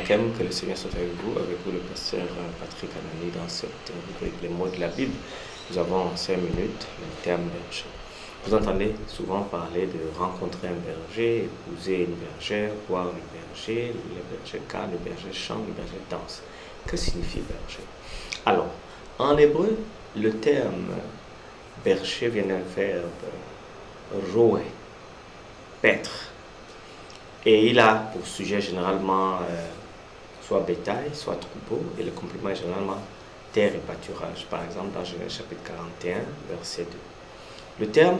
Laquem, que le Seigneur soit avec vous le pasteur Patrick Anani dans cette rubrique Les mots de la Bible. Nous avons en 5 minutes le terme berger. Vous entendez souvent parler de rencontrer un berger, épouser une bergère, voir le berger cante, le berger chante, le berger danse. Que signifie berger? Alors, en hébreu, le terme berger vient d'un verbe roer, paître. Et il a pour sujet généralement soit bétail, soit troupeau, et le complément est généralement terre et pâturage. Par exemple, dans Genèse chapitre 41, verset 2. Le terme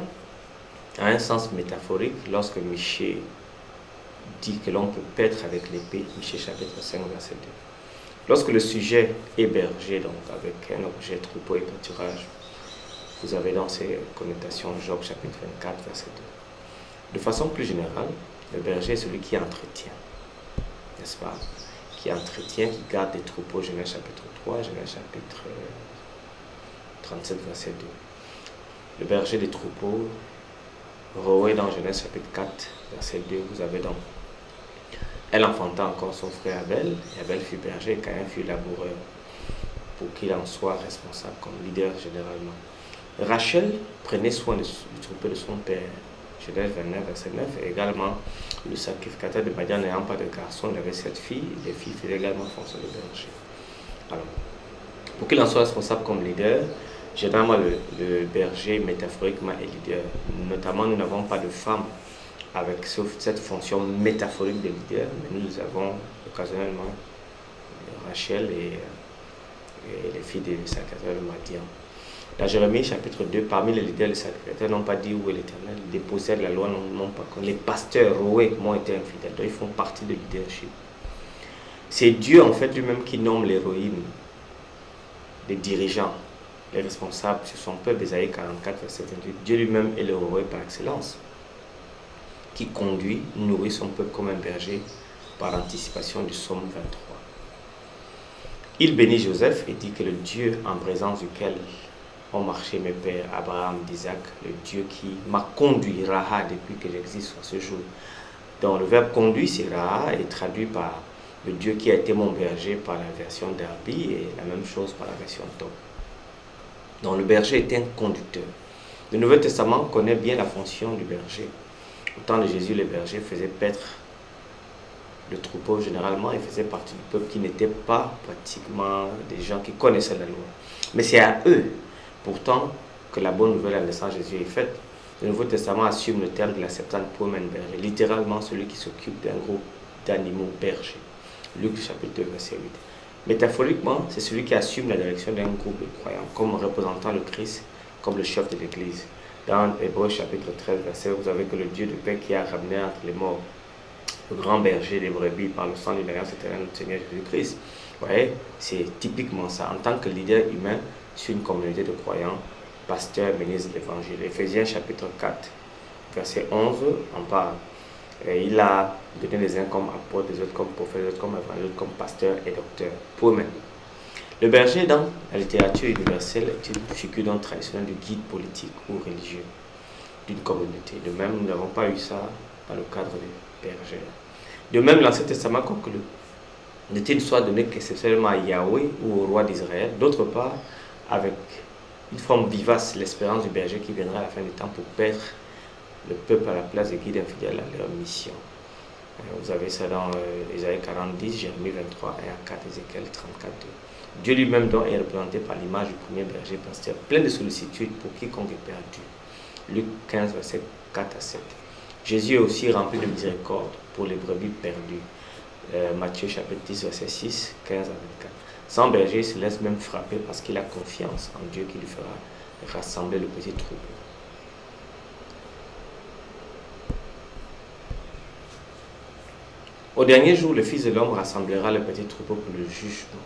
a un sens métaphorique lorsque Michée dit que l'on peut paître avec l'épée, Michée chapitre 5, verset 2. Lorsque le sujet est berger, donc avec un objet troupeau et pâturage, vous avez dans ces connotations Job chapitre 24, verset 2. De façon plus générale, le berger est celui qui entretient, n'est-ce pas? Qui entretient, qui garde des troupeaux, Genèse chapitre 3, Genèse chapitre 37, verset 2. Le berger des troupeaux, Roé dans Genèse chapitre 4, verset 2, vous avez donc. Elle enfanta encore son frère Abel, et Abel fut berger, et Caïn fut laboureur, pour qu'il en soit responsable comme leader généralement. Rachel prenait soin du troupeau de son père, Genèse 29, verset 9, et également le sacrificateur de Madian n'ayant pas de garçon, il avait 7 filles, les filles faisaient également fonction de berger. Alors, pour qu'il en soit responsable comme leader, généralement le berger métaphoriquement est leader. Notamment, nous n'avons pas de femmes avec cette fonction métaphorique de leader, mais nous avons occasionnellement Rachel et les filles des sacrificateurs de Madian. Dans Jérémie chapitre 2, parmi les leaders, les sacrificateurs n'ont pas dit où est l'Éternel, les dépositaires de la loi n'ont pas connu. Les pasteurs roués ont été infidèles, donc ils font partie de leadership. C'est Dieu en fait lui-même qui nomme l'héroïne des dirigeants, les responsables sur son peuple, Ésaïe 44, verset 28. Dieu lui-même est le roué par excellence, qui conduit, nourrit son peuple comme un berger par anticipation du psaume 23. Il bénit Joseph et dit que le Dieu en présence duquel ont marché mes pères Abraham, d'Isaac, le Dieu qui m'a conduit, Raha, depuis que j'existe à ce jour. Donc le verbe conduit, c'est Raha, et traduit par le Dieu qui a été mon berger par la version Darby, et la même chose par la version Top. Donc le berger est un conducteur. Le Nouveau Testament connaît bien la fonction du berger. Au temps de Jésus, les bergers faisaient paître le troupeau généralement, ils faisaient partie du peuple qui n'était pas pratiquement des gens qui connaissaient la loi. Mais c'est à eux, pourtant, que la bonne nouvelle à la naissance de Jésus est faite. Le Nouveau Testament assume le terme de la Septante pour un berger, littéralement celui qui s'occupe d'un groupe d'animaux bergers. Luc chapitre 2, verset 8. Métaphoriquement, c'est celui qui assume la direction d'un groupe de croyants, comme représentant le Christ, comme le chef de l'Église. Dans Hébreux chapitre 13, verset, vous avez que le Dieu de paix qui a ramené entre les morts le grand berger des brebis par le sang de l'alliance éternelle de notre Seigneur Jésus-Christ. Vous voyez, c'est typiquement ça. En tant que leader humain sur une communauté de croyants, pasteur, ministre de l'Évangile. Éphésiens chapitre 4, verset 11, on parle. Et il a donné les uns comme apôtres, les autres comme prophètes, les autres comme évangélistes, comme pasteurs et docteurs. Pour eux-mêmes. Le berger, dans la littérature universelle, est une figure non traditionnelle de guide politique ou religieux d'une communauté. De même, nous n'avons pas eu ça dans le cadre des bergers. De même, l'Ancien Testament conclut n'est-il soit donné qu'exceptionnellement à Yahweh ou au roi d'Israël, d'autre part, avec une forme vivace, l'espérance du berger qui viendra à la fin du temps pour paître le peuple à la place des guides infidèles à leur mission. Vous avez ça dans Ésaïe 40, Jérémie 23, 1 à 4, Ézéchiel 34, 2. Dieu lui-même donc est représenté par l'image du premier berger pasteur, plein de sollicitude pour quiconque est perdu. Luc 15, verset 4 à 7. Jésus est aussi rempli de miséricorde pour les brebis perdues. Matthieu chapitre 10, verset 6, 15 à 24. Sans berger, il se laisse même frapper parce qu'il a confiance en Dieu qui lui fera rassembler le petit troupeau. Au dernier jour, le Fils de l'homme rassemblera le petit troupeau pour le jugement.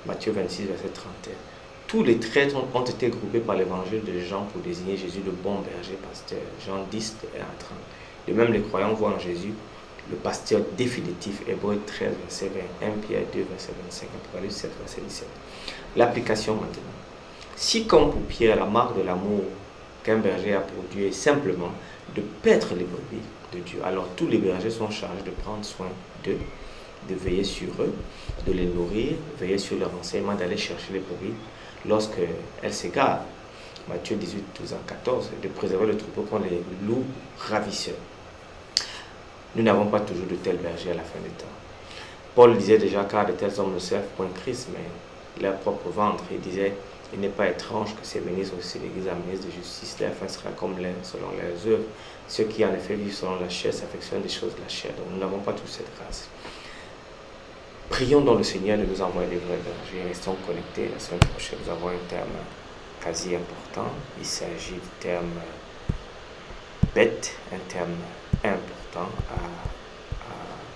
Matthieu 26, verset 31. Tous les traîtres ont été groupés par l'évangile de Jean pour désigner Jésus le bon berger pasteur. Jean 10, 1 à 30. De même, les croyants voient en Jésus le pasteur définitif. Hébreux 13, verset 20. 1 Pierre 2, verset 25. Apocalypse 7, verset 17. L'application maintenant. Si comme pour Pierre, la marque de l'amour qu'un berger a pour Dieu est simplement de paître les brebis de Dieu, alors tous les bergers sont chargés de prendre soin d'eux, de veiller sur eux, de les nourrir, veiller sur leur enseignement, d'aller chercher les brebis lorsqu'elles s'égarent. Matthieu 18, 12 à 14, de préserver le troupeau contre les loups ravisseurs. Nous n'avons pas toujours de tels bergers à la fin des temps. Paul disait déjà, car de tels hommes ne servent point Christ, mais leur propre ventre. Il disait, il n'est pas étrange que ces ministres aussi l'Église, la ministre de justice, leur fin sera comme l'air selon leurs œuvres. Ceux qui en effet vivent selon la chair s'affectionnent des choses de la chair. Donc nous n'avons pas toute cette grâce. Prions donc le Seigneur de nous envoyer des vrais bergers. Restons connectés. La semaine prochaine, nous avons un terme quasi important. Il s'agit du terme bête, un terme important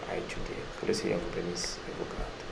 à étudier. Que le Seigneur vous bénisse et vous garde.